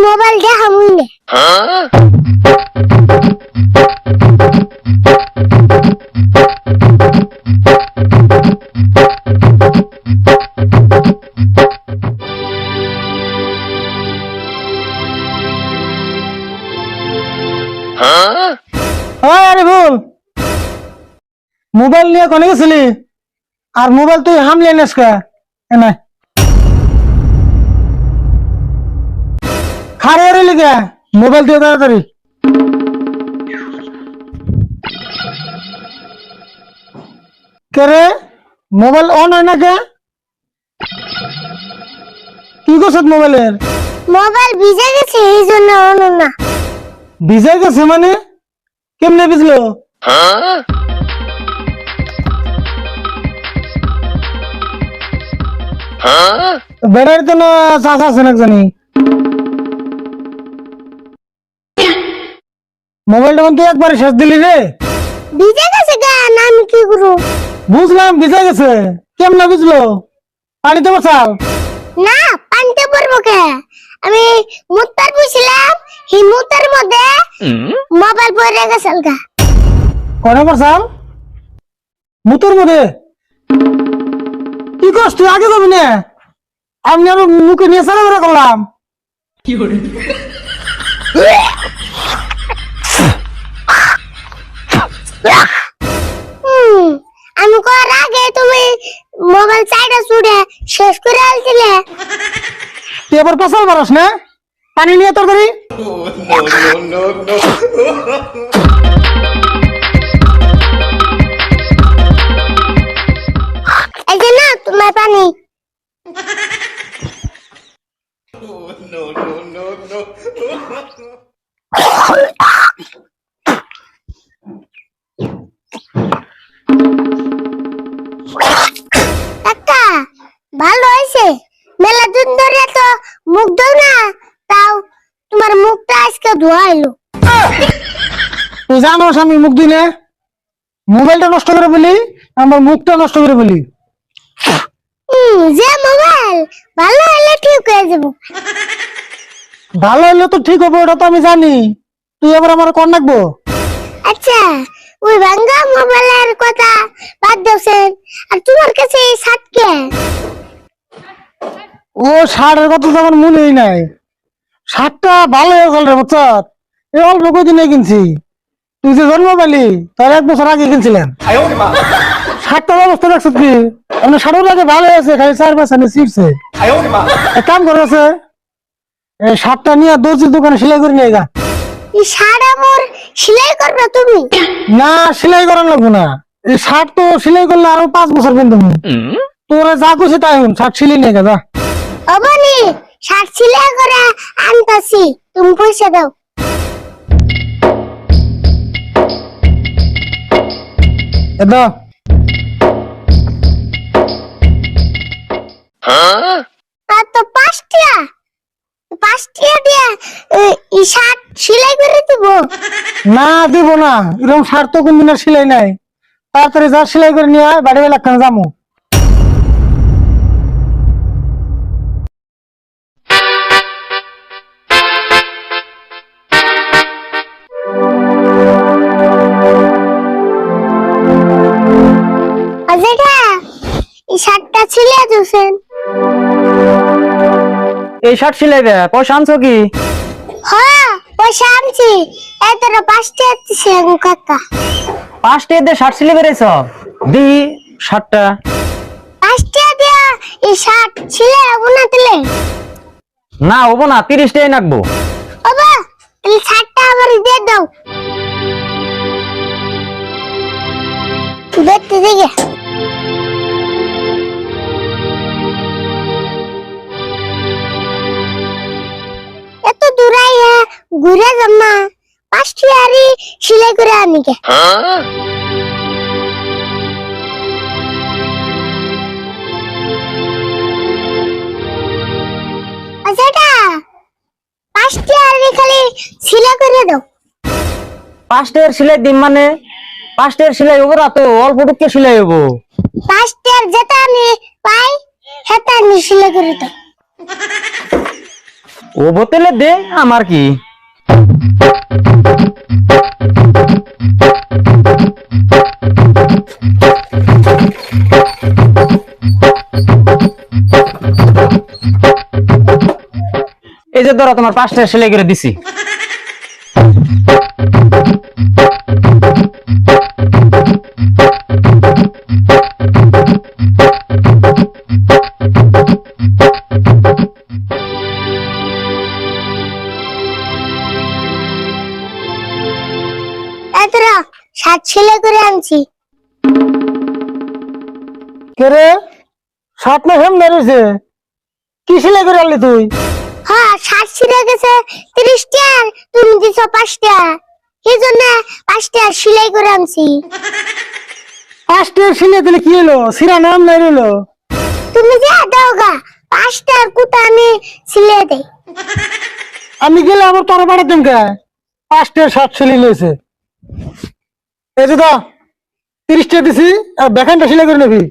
Mobile দেখা মুইনে আরে বল mobile নিয়ে কোনে গেছিলি আর মোবাইল তুই হামলে এনেছ কা এনে খারে রইলি কে মোবাইল দিয়ে তাড়াতাড়ি কে রে মোবাইল অন হয় না কে কি করছত মোবাইলের মোবাইল ভিজে গেছে এই জন্য অন না ভিজে গেছে মানে কেমনে ভিজলো ব্যাটারি তো না চাষ আছে না জানি মোবাইলটা তুই একবারে শেষ দিলি রে ভিজে গেছে গান আমি কি করব বুঝলাম ভিজে গেছে কেমনে বুঝলো পানিতে বসাল না পানিতে পড়বো কে আমি মুতার বুঝছিলাম এই মুতার মধ্যে মোবাইল পড়ে গেছে গা কনে বসাল মুতোর মধ্যে কি করছ তুই আগে যাবি না আমি আর মুখে নিয়ে সারা বেড়া করলাম কি করে আমি কর আগে তুমি মোবাইল চাইটা ছুড়ে শেষ করে আলছিলে তুই এবার পাশাল পারস না পানি নিয়ে তরকারি এই যে না তোমার পানি কাকা ভালো হয়েছে মেলা দিন ধরে তো মুখ ধো না তাও তোমার মুখটা আজকে ধোয়া এলো তুই জানোস আমি মুখ দিই না মোবাইলটা নষ্ট করে বলি আমার মুখটা নষ্ট করে বলি যে মোবাইল ভালো হলে ঠিক হয়ে যাবো ভালো হলে তো ঠিক হবে ওটা তো আমি জানি তুই এবার আমার কোন রাখবো আচ্ছা ওই ভাঙ্গা মোবাইলের কথা বাদ দাওছেন আর তোমার কাছে এই শার্ট কে ও শার্টের কথা তো আমার মনেই নাই শার্টটা ভালো হয়ে গেল রে বছর এই অল্প কদিনে কিনছি তুই যে জন্ম পেলি তার 1 বছর আগে কিনছিলেন শার্টটার অবস্থা দেখছ কি মানে শার্টের আগে ভালো হয়েছে খালি 4 মাস আনে ছিঁড়ছে এক কাম করে আছে এই শার্টটা নিয়ে দর্জির দোকানে সেলাই করে নিয়ে গা এই শার্ট আমার সেলাই করবে তুমি না সেলাই করানো লাগবে না এই শার্ট তো সেলাই করলে আরো 5 বছর পিনতে তোরা যা খুশি তাই হুন শার্ট সেলাই নিয়ে গা যা অবনি শার্ট সেলাই করে আনতাছি তুমি পয়সা দাও এদা আর তো 5 টাকা দিয়ে এই শার্ট সেলাই করে দিব না দিব না এরকম শার্ট তো কোনদিন আর সেলাই নাই তাড়াতাড়ি যা সেলাই করে নিয়ে আয় বাড়ি বেলা কেন যাবো আজেটা এই শার্টটা ছিলিয়ে দিছেন এই শার্ট সিলাইবে পয়সা আনছো কি হ্যাঁ পয়সা আনছি এই তোর 5 টাকা দিছে গো কাকা 5 টাকা দিয়ে শার্ট সিলে বেরেছ দি শার্টটা 5 টাকা দিয়া এই শার্ট ছিলে না দিলে না হবো না 30 টাকাই নাকবো বাবা এই শার্টটা আমার দিয়ে দাও দেখতে দেখে এত দূরাই ঘুরে যাম না 5 টাকা সেলাই করে আনি কে আচ্ছা 5 টাকা খালি সেলাই করে দাও 5 টাকার সেলাই দিম মানে 5 টাকার সেলাই হবো না তো অল্প টুকু সেলাই হবো 5 টাকার যেটা আমি পাই সেটা আমি সেলাই করে দাও ও বোতলে দে, আমার কি। এই যে ধরো তোমার 5 টাকা সেলাই করে দিছি। এতরা শার্ট সেলাই করে আনছি। কে রে, শার্ট না হেম রয়েছে, কি সেলাই করে আনলি তুই? হ্যাঁ, শার্ট ছিঁড়ে গেছে 30 টাকা, তুমি দিছো 5 টাকা, এই জন্য 5 টাকা সেলাই করে আনছি। 5 টাকা সিলাই দিলে কি হলো? সিরা নাম নাই রইলো। তুমি যা দাও গা, 5 টাকার কুতা আমি সিলাই দেই। আমি গেলে আমার তোর বাড়ি দিন কে 5 টাকা শার্ট সেলাই নিয়েছে। এই যে দা 30 টাকা দিছি, আর ব্যাখানটা সেলাই করে নিবি।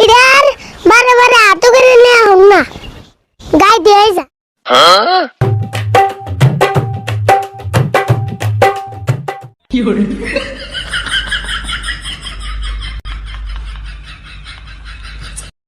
ইদার বারে বারে হাত করে নিয়ে হন না, গায়ে দিয়ে যা। কি hore